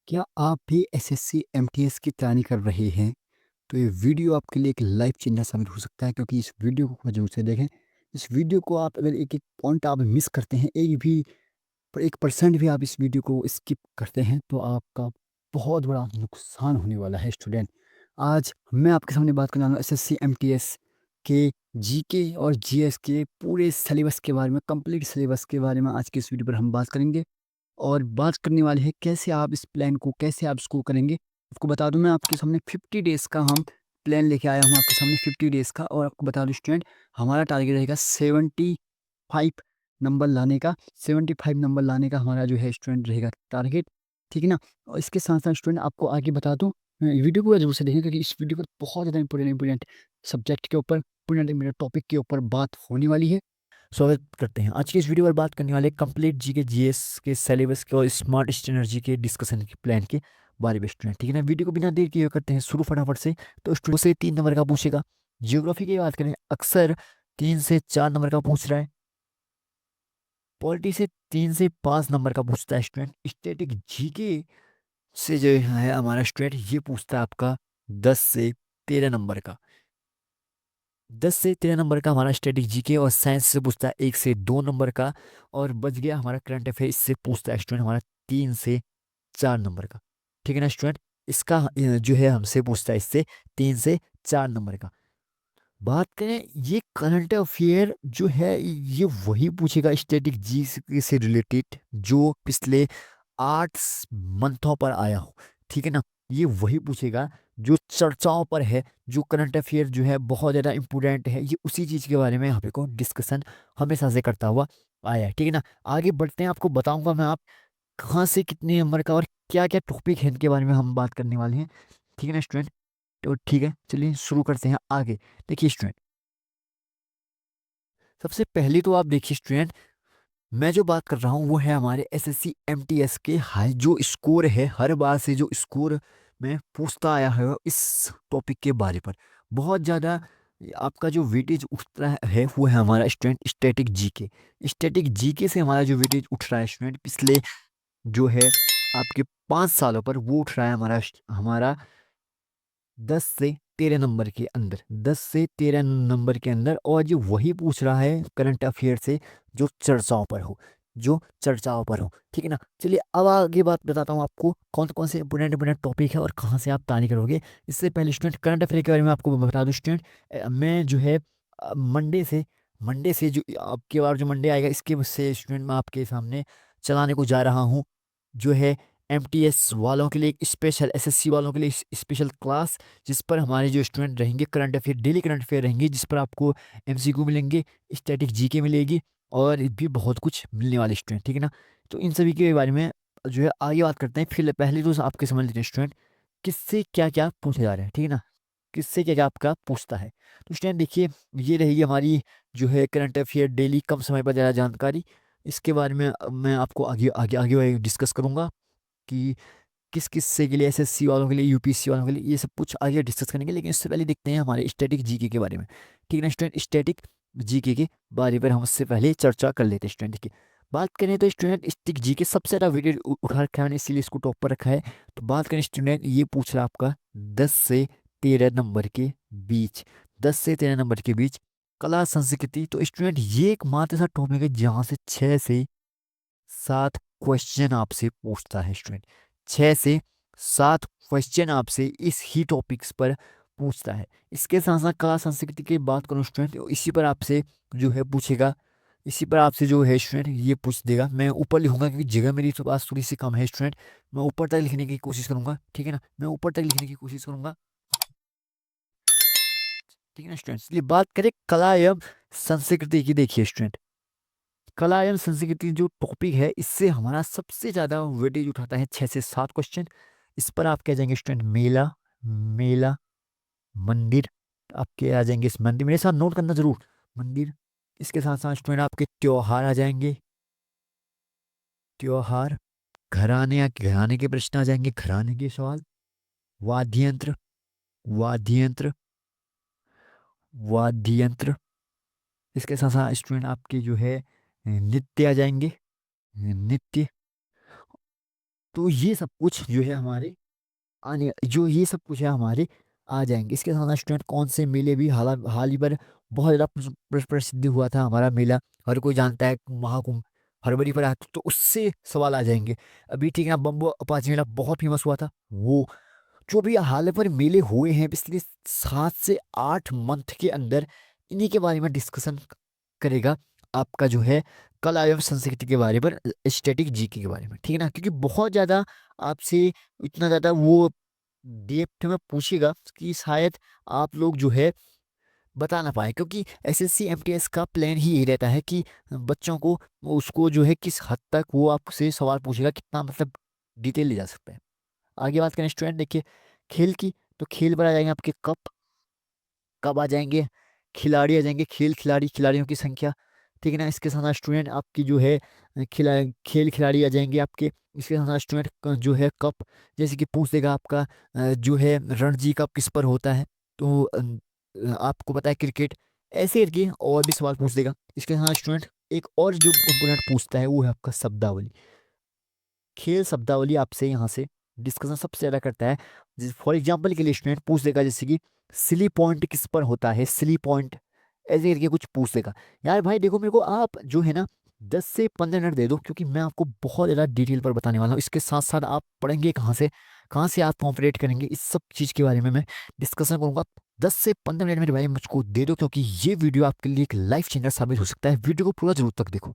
क्या आप भी एसएससी एमटीएस की तैयारी कर रहे हैं? तो ये वीडियो आपके लिए एक लाइफ चेंजर साबित हो सकता है, क्योंकि इस वीडियो को ज़रूर से देखें। इस वीडियो को आप अगर एक-एक पॉइंट आप मिस करते हैं, एक भी 1% भी आप इस वीडियो को स्किप करते हैं, तो आपका बहुत बड़ा नुकसान होने वाला है स्टूडेंट। आज मैं आपके सामने बात करने वाला हूँ एसएससी एमटीएस के जीके और जीएस के पूरे सिलेबस के बारे में, कंप्लीट सिलेबस के बारे में आज की इस वीडियो पर हम बात करेंगे। और बात करने वाले हैं कैसे आप इस प्लान को कैसे आप इसको करेंगे। आपको बता दूं, मैं आपके सामने 50 डेज़ का हम प्लान लेके आया हूँ आपके सामने 50 डेज़ का। और आपको बता दूं स्टूडेंट, हमारा टारगेट रहेगा 75 नंबर लाने का। 75 नंबर लाने का हमारा जो है स्टूडेंट रहेगा टारगेट, ठीक है ना। और इसके साथ साथ स्टूडेंट आपको आगे बता दूँ, वीडियो को जरूर से देखें, क्योंकि इस वीडियो पर बहुत ज़्यादा इंपॉर्टेंट सब्जेक्ट के ऊपर, इंपॉर्टेंट टॉपिक के ऊपर बात होने वाली है। स्वागत करते हैं। आज की इस वीडियो पर बात करने वाले कंप्लीट जी के जीएस के सिलेबस के और स्मार्ट स्ट्रेटजी के डिस्कशन के प्लान के बारे में स्टूडेंट, ठीक है ना। वीडियो को बिना देर किए करते हैं शुरू फटाफट से। तो स्टूडेंट से 3 नंबर का पूछेगा। जियोग्राफी की बात करें, अक्सर 3 से 4 नंबर का पूछ रहा है। पॉलिटी से 3 से 5 नंबर का पूछता है स्टूडेंट। स्टैटिक जीके से जो है हमारा स्टूडेंट ये पूछता है आपका 10 से 13 नंबर का। 10 से 13 नंबर का हमारा स्टैटिक जीके और साइंस से पूछता है 1 से 2 नंबर का। और बच गया हमारा करंट अफेयर, इससे पूछता है स्टूडेंट हमारा 3 से 4 नंबर का, ठीक है ना स्टूडेंट। इसका जो है हमसे पूछता है इससे 3 से 4 नंबर का। बात करें ये करंट अफेयर जो है ये वही पूछेगा स्टैटिक जी से रिलेटेड जो पिछले 8 मंथों पर आया हो, ठीक है ना। ये वही पूछेगा जो चर्चाओं पर है, जो करंट अफेयर जो है बहुत ज़्यादा इंपॉर्टेंट है, ये उसी चीज़ के बारे में यहाँ पे को डिस्कशन हमेशा से करता हुआ आया है, ठीक है ना। आगे बढ़ते हैं, आपको बताऊंगा मैं आप कहाँ से कितने नंबर का और क्या क्या टॉपिक है इनके बारे में हम बात करने वाले हैं, ठीक है ना स्टूडेंट। तो ठीक है, चलिए शुरू करते हैं आगे। देखिए स्टूडेंट, सबसे पहले तो आप देखिए स्टूडेंट, मैं जो बात कर रहा हूँ वो है हमारे एसएससी एमटीएस के हाई जो स्कोर है, हर बार से जो स्कोर में पूछता आया है इस टॉपिक के बारे पर। बहुत ज़्यादा आपका जो वेटेज उठता है वो है हमारा student static GK. Static GK से हमारा जो वेटेज उठ रहा है स्टूडेंट पिछले जो है आपके 5 सालों पर, वो उठ रहा है हमारा 10 से 13 नंबर के अंदर, 10 से 13 नंबर के अंदर। और ये वही पूछ रहा है करंट अफेयर से जो चर्चाओं पर हो, जो चर्चाओं पर हो, ठीक है ना। चलिए अब आगे बात बताता हूँ आपको कौन कौन से इंपोर्टेंट टॉपिक है और कहाँ से आप तैयारी करोगे। इससे पहले स्टूडेंट करंट अफेयर के बारे में आपको बता दूँ स्टूडेंट, मैं जो है मंडे से जो आपके बार जो मंडे आएगा इसके से स्टूडेंट मैं आपके सामने चलाने को जा रहा हूँ जो है एमटीएस वालों के लिए एक स्पेशल, एसएससी वालों के लिए स्पेशल क्लास, जिस पर हमारे जो स्टूडेंट रहेंगे current affair, daily current affair रहेंगे, जिस पर आपको एमसीक्यू मिलेंगे, स्टैटिक जीके मिलेगी और भी बहुत कुछ मिलने वाले स्टूडेंट, ठीक है ना। तो इन सभी के बारे में जो है आगे बात करते हैं। फिर पहले तो आपके समझ लेते हैं स्टूडेंट किससे क्या क्या पूछे जा रहे हैं, ठीक है ना। किससे क्या क्या आपका पूछता है। तो स्टूडेंट देखिए, ये रहेगी हमारी जो है करंट अफेयर डेली, कम समय पर ज़्यादा जानकारी। इसके बारे में मैं आपको आगे आगे आगे डिस्कस करूंगा कि किस किस्से के लिए, एसएससी वालों के लिए, यूपीएससी वालों के लिए, ये सब कुछ आगे डिस्कस करेंगे। लेकिन इससे पहले देखते हैं हमारे स्टैटिक जीके के बारे में, ठीक है ना स्टूडेंट। स्टैटिक जीके के बारे पर हम उससे पहले चर्चा कर लेते हैं स्टूडेंट। देखिए बात करें तो स्टूडेंट स्टिक जीके सबसे ज़्यादा वेटेज उठा रखा है मैंने, इसीलिए इसको टॉप पर रखा है। तो बात करें स्टूडेंट, ये पूछ रहा है आपका 10 से 13 नंबर के बीच, 10 से 13 नंबर के बीच कला संस्कृति। तो स्टूडेंट ये एक मात्र ऐसा टॉपिक है जहाँ से 6 से 7 क्वेश्चन आपसे पूछता है स्टूडेंट। 6 से 7 क्वेश्चन आपसे इस ही टॉपिक्स पर पूछता है। इसके साथ साथ कला संस्कृति की बात करूँ स्टूडेंट, तो इसी पर आपसे जो है पूछेगा, इसी पर आपसे जो है स्टूडेंट ये पूछ देगा। मैं ऊपर लिखूंगा क्योंकि जगह मेरी तो पास थोड़ी सी कम है स्टूडेंट, मैं ऊपर तक लिखने की कोशिश करूंगा, ठीक है ना। मैं ऊपर तक लिखने की कोशिश करूंगा, ठीक है ना स्टूडेंट। चलिए बात करें कला एवं संस्कृति की। देखिए स्टूडेंट, कला एवं संस्कृति जो टॉपिक है इससे हमारा सबसे ज्यादा वेटेज उठाता है 6 से 7 क्वेश्चन। इस पर आप कह जाएंगे स्टूडेंट मेला, मेला, मंदिर, आपके आ जाएंगे इस मंदिर, मेरे साथ नोट करना जरूर, मंदिर। इसके साथ साथ स्टूडेंट आपके त्योहार आ जाएंगे, त्योहार, घराने या घराने के प्रश्न आ जाएंगे, घराने के सवाल, वाद्य यंत्र, वाद्य यंत्र, वाद्य यंत्र। इसके साथ साथ स्टूडेंट आपके जो है नृत्य आ जाएंगे, नृत्य। तो ये सब कुछ जो है हमारे आने जो ये सब कुछ है हमारे आ जाएंगे। इसके साथ स्टूडेंट कौन से मेले भी हाल ही पर बहुत ज़्यादा प्रसिद्ध हुआ था हमारा मेला, हर कोई जानता है, महाकुंभ फरवरी पर आता, तो उससे सवाल आ जाएंगे। अभी ठीक है ना, बम्बो अपाची मेला बहुत फेमस हुआ था, वो जो भी हाल पर मेले हुए हैं पिछले 7 से 8 मंथ के अंदर, इन्हीं के बारे में डिस्कशन करेगा आपका जो है कला एवं संस्कृति के बारे पर, स्टैटिक जीके के बारे में, ठीक है ना, क्योंकि बहुत ज़्यादा आपसे इतना ज़्यादा वो डेप्थ में पूछेगा कि शायद आप लोग जो है बता ना पाए, क्योंकि एसएससी एमटीएस का प्लान ही यही रहता है कि बच्चों को उसको जो है किस हद तक वो आपसे सवाल पूछेगा, कितना मतलब डिटेल ले जा सकता है। आगे बात करें स्टूडेंट, देखिए खेल की, तो खेल पर आ जाएंगे आपके कप, कब आ जाएंगे, खिलाड़ी आ जाएंगे, खिलाड़ी, खिलाड़ियों की संख्या, ठीक है ना। इसके साथ स्टूडेंट आपकी जो है खेल खिलाड़ी आ जाएंगे आपके। इसके साथ स्टूडेंट जो है कप, जैसे कि पूछ देगा आपका जो है रणजी कप किस पर होता है, तो आपको पता है क्रिकेट, ऐसे करके और भी सवाल पूछ देगा। इसके साथ स्टूडेंट एक और जो इम्पोर्टेंट पूछता है वो है आपका शब्दावली, खेल शब्दावली आपसे यहाँ से डिस्कशन सबसे ज़्यादा करता है। फॉर एग्जाम्पल के लिए स्टूडेंट पूछ देगा जैसे कि सिली पॉइंट किस पर होता है, सिली पॉइंट, ऐसे करके कुछ पूछ देगा। यार भाई देखो, मेरे को आप जो है ना 10 से 15 मिनट दे दो, क्योंकि मैं आपको बहुत ज़्यादा डिटेल पर बताने वाला हूँ। इसके साथ साथ आप पढ़ेंगे कहाँ से आप कॉपरेट करेंगे, इस सब चीज़ के बारे में मैं डिस्कशन करूँगा। 10 से 15 मिनट मेरे भाई मुझको दे दो, क्योंकि ये वीडियो आपके लिए एक लाइफ चेंजर साबित हो सकता है। वीडियो को पूरा जरूर तक देखो।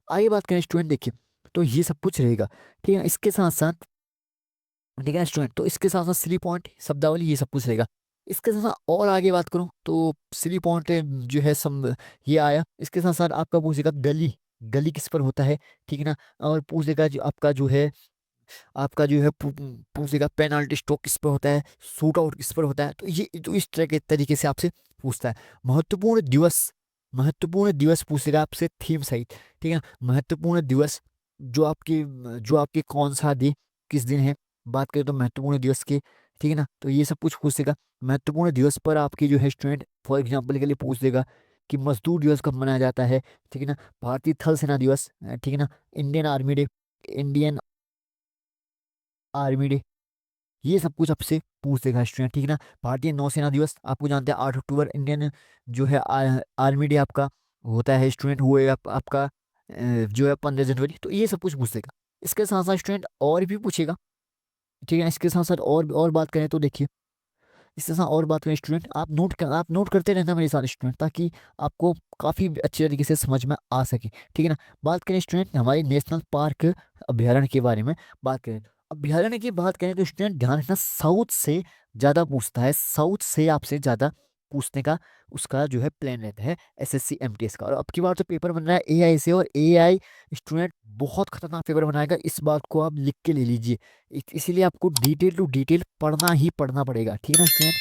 आगे बात करें स्टूडेंट, देखिए तो ये सब कुछ रहेगा, ठीक है। इसके साथ साथ ठीक है स्टूडेंट, तो इसके साथ साथ 3 पॉइंट शब्दावली ये सब कुछ रहेगा। इसके साथ साथ और आगे बात करूँ तो 3 पॉइंट जो है सब ये आया। इसके साथ साथ आपका पूछेगा गली, गली किस पर होता है, ठीक है ना। और पूछेगा जो आपका जो है पूछेगा पेनाल्टी स्ट्रोक किस पर होता है, शूट आउट किस पर होता है। तो ये तो इस तरह के तरीके से आपसे पूछता है। महत्वपूर्ण दिवस, महत्वपूर्ण दिवस पूछेगा आपसे थीम सहित, ठीक है। महत्वपूर्ण दिवस जो आपके कौन सा दिन किस दिन है, बात करें तो महत्वपूर्ण दिवस की, ठीक है ना। तो ये सब कुछ पूछेगा। महत्वपूर्ण दिवस पर आपकी जो है स्टूडेंट फॉर एग्जाम्पल के लिए पूछ देगा कि मजदूर दिवस कब मनाया जाता है, ठीक है ना। भारतीय थल सेना दिवस, ठीक है ना। Indian army day, Indian army day, ये सब कुछ आपसे पूछ देगा स्टूडेंट, ठीक है ना। भारतीय नौसेना दिवस आपको जानते हैं 8 अक्टूबर, इंडियन जो है आर्मी डे आपका होता है स्टूडेंट, वो है आपका जो है 15 जनवरी। तो ये सब कुछ पूछ देगा। इसके साथ साथ स्टूडेंट और भी पूछेगा, ठीक है। इसके साथ साथ और बात करें तो देखिए, इसके साथ और बात करें स्टूडेंट, आप नोट करते रहना मेरे साथ स्टूडेंट, ताकि आपको काफ़ी अच्छे तरीके से समझ में आ सके, ठीक है ना। बात करें स्टूडेंट हमारे नेशनल पार्क अभ्यारण्य के बारे में, बात करें अभ्यारण्य की बात करें तो स्टूडेंट ध्यान रखना, साउथ से ज़्यादा पूछता है, साउथ से आपसे ज़्यादा पूछने का उसका जो है प्लान रहता है एसएससी एमटीएस का। और अब की बार तो पेपर बन रहा है एआई से, और एआई स्टूडेंट बहुत खतरनाक पेपर बनाएगा, इस बात को आप लिख के ले लीजिए। इसीलिए आपको डिटेल टू डिटेल पढ़ना ही पढ़ना पड़ेगा, ठीक है ना स्टूडेंट।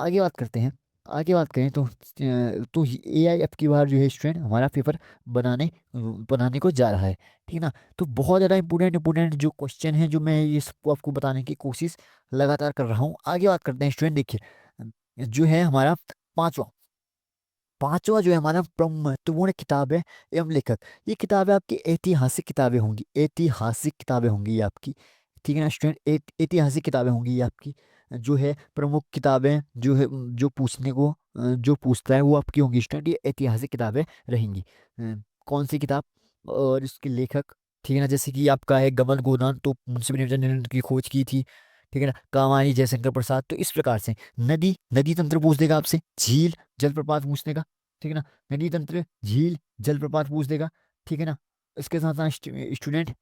आगे बात करते हैं, आगे बात करें तो एआई अब की बार जो है स्टूडेंट हमारा पेपर बनाने को जा रहा है, ठीक है ना। तो बहुत ज़्यादा इंपॉर्टेंट इंपॉर्टेंट जो क्वेश्चन है, जो मैं ये सबको आपको बताने की कोशिश लगातार कर रहा हूँ। आगे बात करते हैं स्टूडेंट, देखिए जो है हमारा पांचवा पांचवा जो है हमारा महत्वपूर्ण किताब है एवं लेखक, ये किताबें आपकी ऐतिहासिक किताबें होंगी, ऐतिहासिक किताबें होंगी ये आपकी, ठीक है ना स्टूडेंट। ऐतिहासिक किताबें होंगी ये आपकी, जो है प्रमुख किताबें जो है जो पूछने को जो पूछता है वो आपकी होंगी स्टूडेंट, ये ऐतिहासिक किताबें रहेंगी। कौन सी किताब और इसके लेखक, ठीक है ना। जैसे कि आपका है गबन गोदान, तो मुंशी प्रेमचंद ने की खोज की थी, ठीक है ना। कामानी जयशंकर प्रसाद, तो इस प्रकार से नदी, नदी तंत्र पूछ देगा आपसे, झील जलप्रपात पूछ देगा, ठीक है ना। नदी तंत्र, झील, जलप्रपात पूछ देगा, ठीक है ना। इसके साथ साथ स्टूडेंट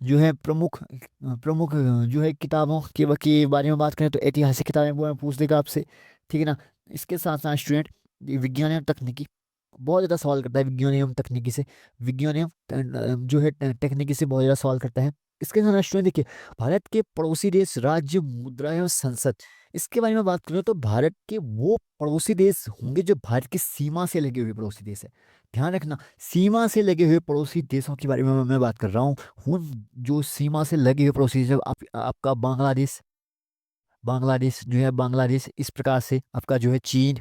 जो है प्रमुख जो है किताबों के बारे में बात करें तो ऐतिहासिक किताबें वो पूछ देगा आपसे, ठीक है ना। इसके साथ साथ स्टूडेंट विज्ञान एवं तकनीकी, बहुत ज़्यादा सवाल करता है विज्ञान एवं तकनीकी से, विज्ञान एवं जो है तकनीकी से बहुत ज़्यादा सवाल करता है। इसके साथ स्टूडेंट देखिए भारत के पड़ोसी देश, राज्य, मुद्रा एवं संसद, इसके बारे में बात करें तो भारत के वो पड़ोसी देश होंगे जो भारत की सीमा से लगे हुए पड़ोसी देश है। ध्यान रखना, सीमा से लगे हुए पड़ोसी देशों के बारे में मैं बात कर रहा हूँ। जो सीमा से लगे हुए पड़ोसी देश, आपका बांग्लादेश, बांग्लादेश जो है बांग्लादेश, इस प्रकार से आपका जो है चीन,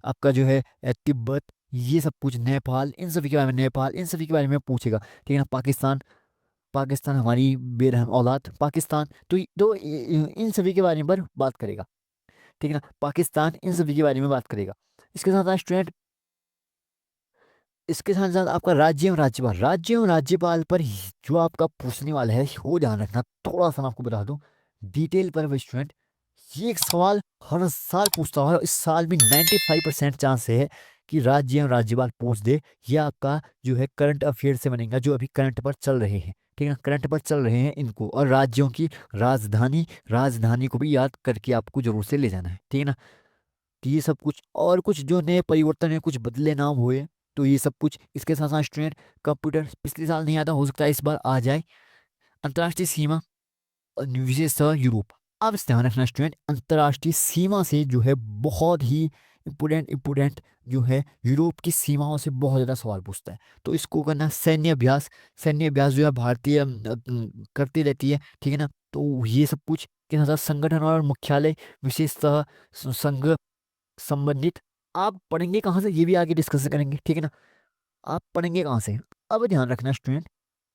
आपका जो है तिब्बत, ये सब कुछ नेपाल, इन सभी के बारे में पूछेगा, ठीक है ना। पाकिस्तान, पाकिस्तान हमारी बेरहम औलाद, पाकिस्तान तो इन सभी के बारे में पर बात करेगा, ठीक है ना। पाकिस्तान इन सभी के बारे में बात करेगा। इसके साथ साथ स्टूडेंट, इसके साथ साथ आपका राज्य एवं राज्यपाल, राज्य एवं राज्यपाल पर जो आपका पूछने वाला है वो ध्यान रखना। थोड़ा सा मैं आपको बता दूं डिटेल पर स्टूडेंट, ये एक सवाल हर साल पूछता है। इस साल भी 95% चांस है कि राज्य एवं राज्यपाल पूछ दे। ये आपका जो है करंट अफेयर से बनेगा, जो अभी करंट पर चल रहे हैं, ठीक है ना। करंट पर चल रहे हैं इनको, और राज्यों की राजधानी, राजधानी को भी याद करके आपको जरूर से ले जाना है, ठीक है ना। तो ये सब कुछ और कुछ जो नए परिवर्तन है, कुछ बदले नाम हुए, तो ये सब कुछ। इसके साथ साथ स्टूडेंट कंप्यूटर पिछले साल नहीं आता, हो सकता है इस बार आ जाए। अंतर्राष्ट्रीय सीमा और विशेषतः यूरोप। अब इस ध्यान रखना स्टूडेंट, अंतर्राष्ट्रीय सीमा से जो है बहुत ही इम्पोर्टेंट जो है यूरोप की सीमाओं से बहुत ज़्यादा सवाल पूछता है। तो इसको करना सैन्य अभ्यास, सैन्य अभ्यास जो है भारतीय करती रहती है, ठीक है ना। तो ये सब कुछ के साथ साथ संगठन और मुख्यालय, विशेषतः संघ संबंधित। आप पढ़ेंगे कहाँ से ये भी आगे डिस्कस करेंगे, ठीक है ना। आप पढ़ेंगे कहाँ से, अब ध्यान रखना स्टूडेंट।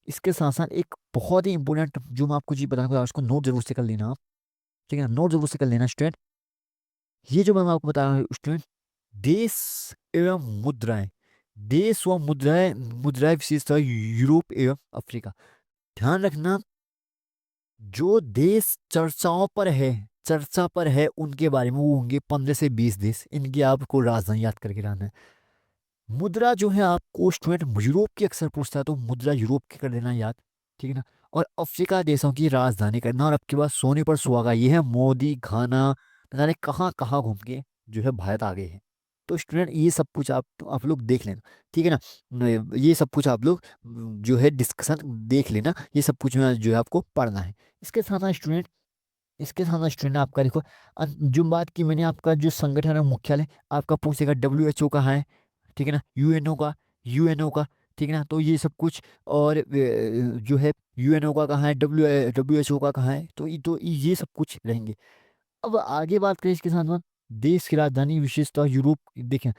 इसके साथ साथ एक बहुत ही इंपॉर्टेंट जो मैं आपको जी बताऊंगा, उसको नोट जरूर से कर लेना आप, ठीक है ना। नोट जरूर से कर लेना स्टूडेंट। ये जो मैं आपको बता रहा हूँ स्टूडेंट, देश एवं मुद्राएं, देश व मुद्राएं, मुद्राएं विशेषतः यूरोप एवं अफ्रीका। ध्यान रखना, जो देश चर्चाओं पर है, चर्चा पर है, उनके बारे में वो होंगे 15 से 20 देश। इनकी आपको राजधानी याद करके रहना है। मुद्रा जो है आपको स्टूडेंट यूरोप की अक्सर पूछता है, तो मुद्रा यूरोप की कर देना याद, ठीक है ना। और अफ्रीका देशों की राजधानी करना। और आपके पास सोने पर सुहागा, ये है मोदी, घाना, न जाने कहाँ कहाँ घूम के जो है भारत आ गए हैं। तो स्टूडेंट ये सब कुछ आप लोग देख लेना, ठीक है ना। ये सब कुछ आप लोग जो है डिस्कशन देख लेना, ये सब कुछ जो है आपको पढ़ना है। इसके साथ साथ स्टूडेंट, इसके साथ साथ स्टूडेंट आपका देखो, जो बात की मैंने, आपका जो संगठन है मुख्यालय आपका पूछेगा WHO कहाँ है, ठीक है ना। यूएनओ का, ठीक है ना। तो ये सब कुछ, और जो है यूएनओ का कहाँ है, WHO का कहाँ है, तो ये सब कुछ रहेंगे। अब आगे बात करें इसके साथ में, देश की राजधानी विशेषतः यूरोप। देखें,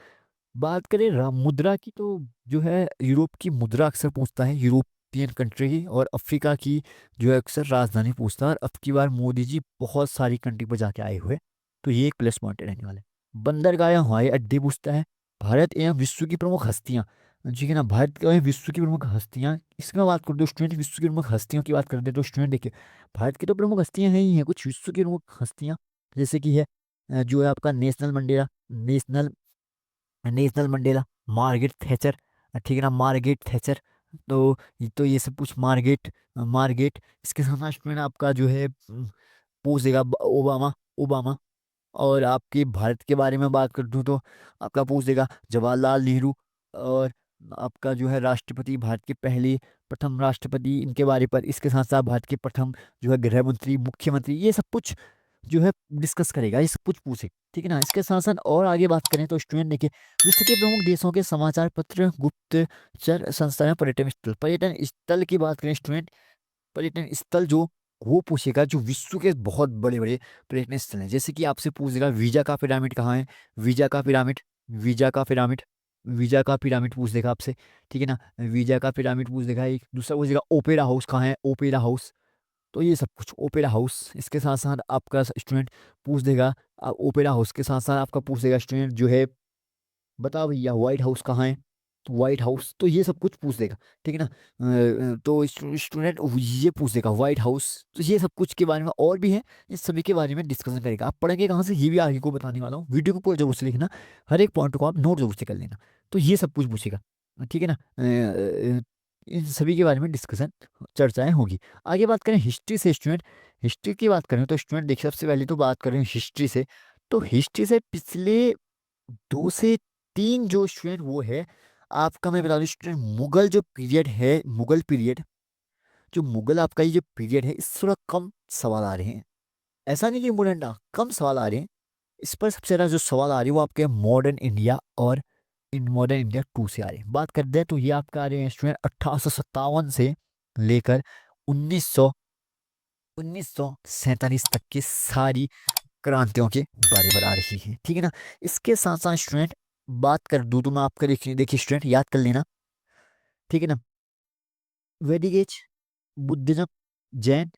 बात करें मुद्रा की, तो जो है यूरोप की मुद्रा अक्सर पूछता है, यूरोपियन कंट्री की। और अफ्रीका की जो है अक्सर राजधानी पूछता है। और अब की बार मोदी जी बहुत सारी कंट्री पर जाके आए हुए, तो ये एक प्लस पॉइंट रहने वाला है। बंदरगाह या हवाई अड्डे पूछता है। भारत एवं विश्व की प्रमुख हस्तियां, ठीक है ना। भारत एवं विश्व की प्रमुख हस्तियां, इसमें बात कर दो स्टूडेंट, विश्व की प्रमुख हस्तियों की बात करते हैं, तो स्टूडेंट देखिए, भारत की तो प्रमुख हस्तियां हैं ही हैं, कुछ विश्व की प्रमुख हस्तियां जैसे कि है जो है आपका national Mandela, national national Mandela, Margaret Thatcher, ठीक है ना, मार्गरेट थैचर। तो ये सब कुछ मार्गरेट। इसके साथ स्टूडेंट आपका जो है पूछेगा ओबामा, ओबामा। और आपके भारत के बारे में बात कर दूं तो आपका पूछ देगा जवाहरलाल नेहरू। और आपका जो है राष्ट्रपति, भारत के पहले प्रथम राष्ट्रपति, इनके बारे पर। इसके साथ साथ भारत के प्रथम जो है गृह मंत्री, मुख्यमंत्री, ये सब कुछ जो है डिस्कस करेगा, ये सब कुछ पूछे, ठीक है ना। इसके साथ साथ और आगे बात करें तो स्टूडेंट देखिए, विश्व के प्रमुख देशों के समाचार पत्र, गुप्तचर संस्थाएं, पर्यटन स्थल। पर्यटन स्थल की बात करें स्टूडेंट, पर्यटन स्थल जो वो पूछेगा जो विश्व के बहुत बड़े बड़े पर्यटन स्थल हैं। जैसे कि आपसे पूछेगा वीजा का पिरामिड कहाँ है, वीजा का पिरामिड, वीजा का पिरामिड, वीजा का पिरामिड पूछ देगा आपसे, ठीक है ना। वीजा का पिरामिड पूछ देगा। एक दूसरा पूछेगा ओपेरा हाउस कहाँ है, ओपेरा हाउस। तो ये सब कुछ ओपेरा हाउस। इसके साथ साथ आपका स्टूडेंट पूछ देगा ओपेरा हाउस के साथ साथ आपका पूछ देगा स्टूडेंट जो है, बताओ भैया व्हाइट हाउस कहाँ है, तो व्हाइट हाउस। तो ये सब कुछ पूछ देगा, ठीक है ना। तो स्टूडेंट ये पूछ देगा व्हाइट हाउस। तो ये सब कुछ के बारे में और भी है, इस सभी के बारे में डिस्कशन करेगा। आप पढ़ेंगे कहाँ से, ये भी आगे को बताने वाला हूँ। वीडियो को पूरा जरूर से लिखना, हर एक पॉइंट को आप नोट जरूर से कर लेना। तो ये सब कुछ पूछेगा, ठीक है ना। इन सभी के बारे में डिस्कशन, चर्चाएं होगी। आगे बात करें हिस्ट्री से स्टूडेंट, हिस्ट्री की बात करें तो स्टूडेंट देखिए, सबसे पहले तो बात करें हिस्ट्री से। तो हिस्ट्री से पिछले 2 से 3 जो स्टूडेंट वो है आपका, मैं बता दूं स्टूडेंट, मुगल जो पीरियड है, मुगल पीरियड, जो मुगल आपका ये जो पीरियड है, इस थोड़ा कम सवाल आ रहे हैं। ऐसा नहीं कि इम्पोर्टेंट ना, कम सवाल आ रहे हैं। इस पर सबसे ज़्यादा जो सवाल आ रहे हैं वो आपके मॉडर्न इंडिया और इन मॉडर्न इंडिया 2 से आ रहे हैं। बात करते हैं तो ये आपका आ रहे हैं स्टूडेंट 1857 से लेकर 1947 तक की सारी क्रांतियों के बारे में आ रही है, ठीक है ना। इसके साथ साथ स्टूडेंट बात कर दूं तो मैं आपका देखिए, देखिए स्टूडेंट याद कर लेना, ठीक है ना। वैदिक एज, बुद्धिज्म, जैन,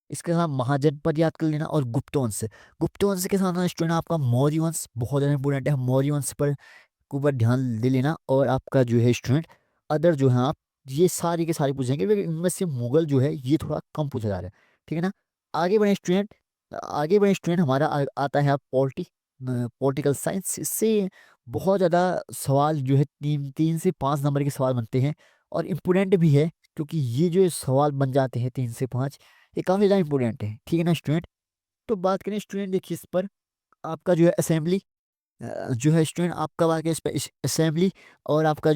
इसके साथ महाजनपद याद कर लेना और गुप्तवंश। गुप्तवंश के साथ स्टूडेंट आपका मौर्य वंश बहुत ज़्यादा इंपॉर्टेंट है, मौर्य वंश पर के ऊपर ध्यान दे लेना। और आपका जो है स्टूडेंट अदर जो है आप ये सारी के सारे पूछेंगे, लेकिन इनमें से मुगल जो है ये थोड़ा कम पूछा जा रहा है, ठीक है ना। आगे बढ़े स्टूडेंट हमारा आता है आप पॉलिटिकल साइंस। इससे बहुत ज़्यादा सवाल जो है 3 से 5 नंबर के सवाल बनते हैं और इम्पोर्टेंट भी है, क्योंकि ये जो सवाल बन जाते हैं 3 से 5, ये काफ़ी ज़्यादा इंपॉर्टेंट है, ठीक है ना स्टूडेंट। तो बात करें स्टूडेंट, देखिए इस पर आपका जो है असेंबली जो है स्टूडेंट आपका बात करें इस पर असेंबली, और आपका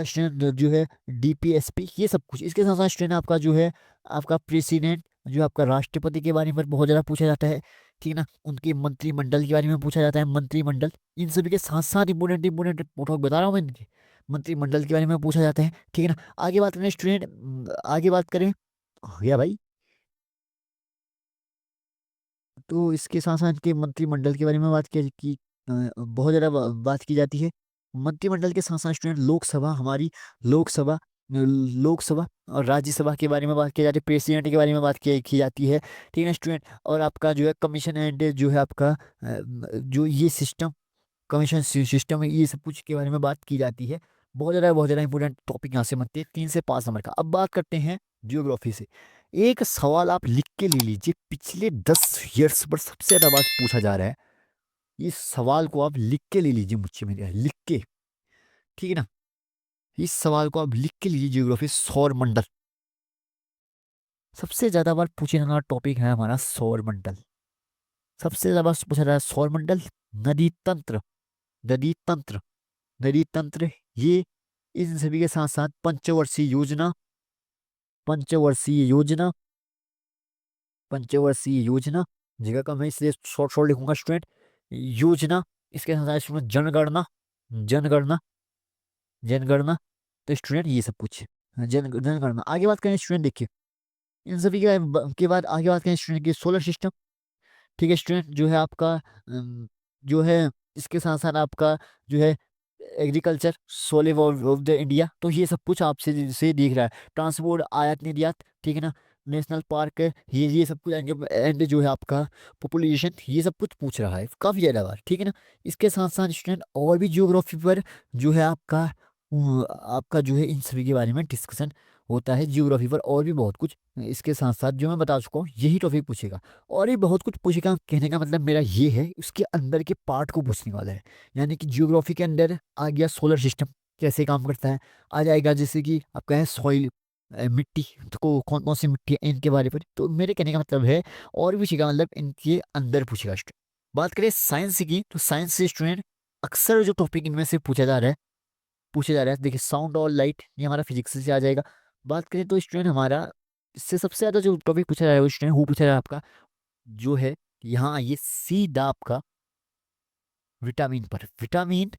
स्टूडेंट जो है डीपीएसपी, ये सब कुछ। इसके साथ साथ स्टूडेंट आपका जो है आपका प्रेसिडेंट, जो आपका राष्ट्रपति के बारे में बहुत ज़्यादा पूछा जाता है, ठीक है ना। उनके मंत्रिमंडल के बारे में पूछा जाता है, मंत्रिमंडल, इन सभी के साथ साथ इंपोर्टेंट इंपोर्टेंट टॉपिक बता रहा हूँ मैं इनके, मंत्रिमंडल के बारे में पूछा जाता है, ठीक है ना। आगे बात करें स्टूडेंट, आगे बात करें, हो गया भाई। तो इसके साथ साथ के मंत्रिमंडल के बारे में बात बहुत ज़्यादा बात की जाती है। मंत्रिमंडल के साथ साथ स्टूडेंट लोकसभा, हमारी लोकसभा लोकसभा और राज्यसभा के बारे में बात की जाती है, प्रेसिडेंट के बारे में बात की जाती है, ठीक है ना स्टूडेंट। और आपका जो है कमीशन एंड जो है आपका जो ये सिस्टम, कमीशन सिस्टम है, ये सब कुछ के बारे में बात की जाती है। बहुत ज़्यादा इंपॉर्टेंट टॉपिक यहाँ से बनते हैं 3 से 5 नंबर का। अब बात करते हैं जियोग्राफी से। एक सवाल आप लिख के ले लीजिए, पिछले 10 ईयर्स पर सबसे ज़्यादा बात पूछा जा रहा है, इस सवाल को आप लिख के ले लीजिए मुझसे, मेरे लिख के, ठीक है ना। इस सवाल को आप लिख के लीजिए, जियोग्राफी, सौर मंडल। सबसे ज़्यादा बार पूछे जाने वाला टॉपिक है हमारा सौर मंडल। सबसे ज़्यादा बार पूछा जा रहा है सौर मंडल। नदी तंत्र, नदी तंत्र, नदी तंत्र, ये इन सभी के साथ साथ पंचवर्षीय योजना, पंचवर्षीय योजना, पंचवर्षीय योजना, जगह कम है इसलिए शॉर्ट शॉर्ट लिखूंगा स्टूडेंट, योजना। इसके साथ साथ स्टूडेंट जनगणना, जनगणना, जनगणना। तो स्टूडेंट ये सब कुछ जनगणना। आगे बात करें स्टूडेंट, देखिए इन सभी के बाद आगे बात करें स्टूडेंट की सोलर सिस्टम, ठीक है स्टूडेंट। जो है आपका जो है इसके साथ साथ आपका जो है एग्रीकल्चर, सोलिव ऑफ द इंडिया, तो ये सब कुछ आपसे से दिख रहा है। ट्रांसपोर्ट, आयात निर्यात, ठीक है ना। नेशनल पार्क है, ये सब कुछ एंड जो है आपका पॉपुलेशन, ये सब कुछ पूछ रहा है काफ़ी ज़्यादा बार, ठीक है ना। इसके साथ साथ स्टूडेंट और भी जियोग्राफी पर जो है आपका जो है इन सभी के बारे में डिस्कशन होता है जियोग्राफी पर, और भी बहुत कुछ। इसके साथ साथ जो मैं बता चुका हूँ यही टॉपिक पूछेगा, और भी बहुत कुछ पूछेगा। कहने का मतलब मेरा ये है, उसके अंदर के पार्ट को पूछने वाला है। यानी कि जियोग्राफी के अंदर आ गया सोलर सिस्टम कैसे काम करता है, आ जाएगा जैसे कि आपका है सॉइल, मिट्टी, तो कौन कौन सी मिट्टी है इनके बारे पर। तो मेरे कहने का मतलब है और भी पूछेगा, मतलब इनके अंदर पूछेगा स्टूडेंट। बात करें साइंस की, तो साइंस से स्टूडेंट अक्सर जो टॉपिक इनमें से पूछा जा रहा है, देखिए साउंड और लाइट, ये हमारा फिजिक्स से आ जाएगा। बात करें तो स्टूडेंट हमारा इससे सबसे ज़्यादा जो टॉपिक पूछा जा रहा है वो स्टूडेंट वो पूछा जा रहा है आपका जो है यहाँ ये सीधा आपका विटामिन पर, विटामिन,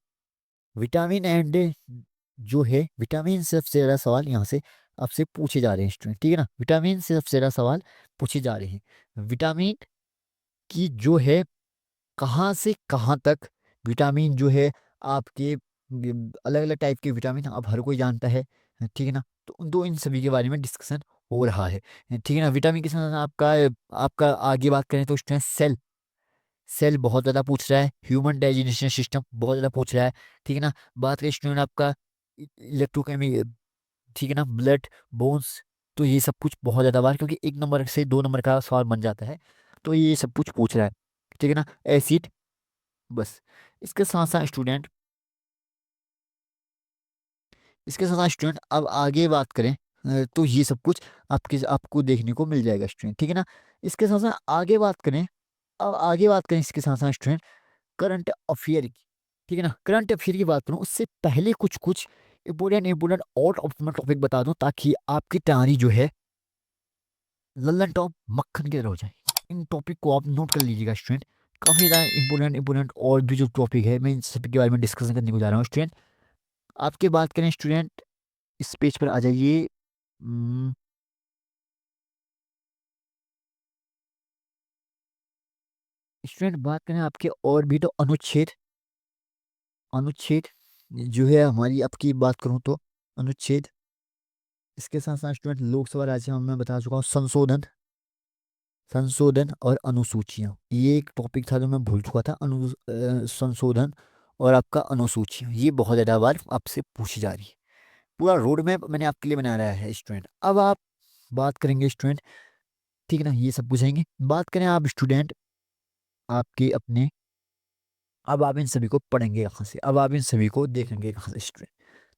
विटामिन एंड जो है विटामिन से सबसे ज़्यादा सवाल यहाँ से आपसे पूछे जा रहे हैं स्टूडेंट, ठीक है ना। विटामिन से सबसे ज़्यादा सवाल पूछे जा रहे हैं। विटामिन की जो है कहाँ से कहाँ तक, विटामिन जो है आपके अलग अलग टाइप के विटामिन अब हर कोई जानता है, ठीक है ना। तो इन सभी के बारे में डिस्कशन हो रहा है, ठीक है ना। विटामिन के साथ आपका आपका आगे बात करें तो स्टूडेंट सेल, सेल बहुत ज़्यादा पूछ रहा है। ह्यूमन डाइजेशन सिस्टम बहुत ज़्यादा पूछ रहा है, ठीक है ना। बात करें स्टूडेंट आपका इलेक्ट्रोकेमी, ठीक है ना, ब्लड, बोन्स, तो ये सब कुछ बहुत ज़्यादा बार, क्योंकि 1 नंबर से 2 नंबर का सवाल बन जाता है, तो ये सब कुछ पूछ रहा है, ठीक है ना। एसिड, बस। इसके साथ साथ स्टूडेंट, इसके साथ साथ स्टूडेंट अब आगे बात करें तो ये सब कुछ आपको देखने को मिल जाएगा स्टूडेंट, ठीक है ना। इसके साथ साथ आगे बात करें, अब आगे बात करें इसके साथ साथ स्टूडेंट करंट अफेयर की, ठीक है ना। करंट अफेयर की बात करूँ उससे पहले कुछ कुछ इंपोर्टेंट इंपोर्टेंट और ऑप्शनल टॉपिक बता दूं, ताकि आपकी तैयारी जो है लल्लन टॉप मक्खन की तरह हो जाए। इन टॉपिक को आप नोट कर लीजिएगा स्टूडेंट। काफ़ी ज़्यादा इंपोर्टेंट इंपोर्टेंट और भी जो टॉपिक है मैं इन सभी के बारे में डिस्कशन करने को जा रहा हूँ स्टूडेंट। आपके बात करें स्टूडेंट, इस पेज पर आ जाइए। स्टूडेंट बात करें आपके और भी तो अनुच्छेद, अनुच्छेद जो है हमारी आपकी बात करूं तो अनुच्छेद इसके साथ साथ स्टूडेंट लोकसभा राज्यसभा में बता चुका हूँ संशोधन और अनुसूचियाँ, ये एक टॉपिक था जो मैं भूल चुका था। संशोधन और आपका अनुसूचियाँ, ये बहुत ज़्यादा बार आपसे पूछी जा रही है। पूरा रोड मैप मैंने आपके लिए बना रहा है स्टूडेंट। अब आप बात करेंगे स्टूडेंट, ठीक है ना, ये सब पूछेंगे। बात करें आप स्टूडेंट आपके अपने, अब आप इन सभी को पढ़ेंगे कहाँ से, अब आप इन सभी को देखेंगे कहाँ से स्टूडेंट।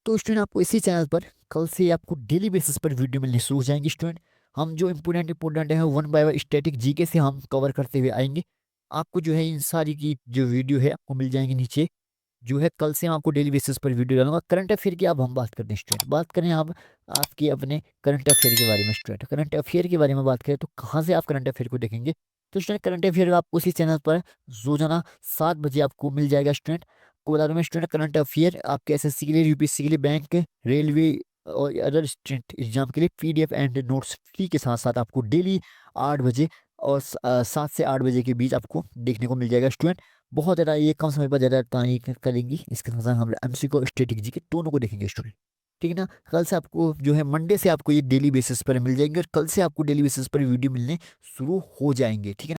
तो स्टूडेंट आपको इसी चैनल पर कल से आपको डेली बेसिस पर वीडियो मिलने शुरू हो जाएंगे स्टूडेंट। हम जो इंपोर्टेंट है one by one static GK से हम कवर करते हुए आएंगे। आपको जो है इन सारी की जो वीडियो है आपको मिल जाएंगे नीचे। जो है कल से मैं आपको डेली बेसिस पर वीडियो डालूंगा। करंट अफेयर की अब हम बात करते हैं स्टूडेंट। बात करें आप आपके अपने करंट अफेयर के बारे में स्टूडेंट। करंट अफेयर के बारे में बात करें तो कहाँ से आप करंट अफेयर को देखेंगे, तो स्टूडेंट करंट अफेयर आपको उसी चैनल पर रोजाना 7 बजे आपको मिल जाएगा स्टूडेंट। को बता दूं मैं स्टूडेंट, करंट अफेयर आपके एसएससी के लिए, यूपीएससी के लिए, बैंक, रेलवे और अदर स्टेट एग्जाम के लिए पीडीएफ एंड नोट्स फ्री के साथ साथ आपको डेली 8 बजे और 7 से 8 बजे के बीच आपको देखने को मिल जाएगा स्टूडेंट। बहुत ज़्यादा ये कम समय पर ज़्यादा टाइम करेंगी। इसके साथ हम एमसीक्यू और स्ट्रेटेजी के दोनों को देखेंगे स्टूडेंट, ठीक है ना। कल से आपको जो है मंडे से आपको ये डेली बेसिस पर मिल जाएंगे और कल से आपको डेली बेसिस पर वीडियो मिलने शुरू हो जाएंगे, ठीक है ना।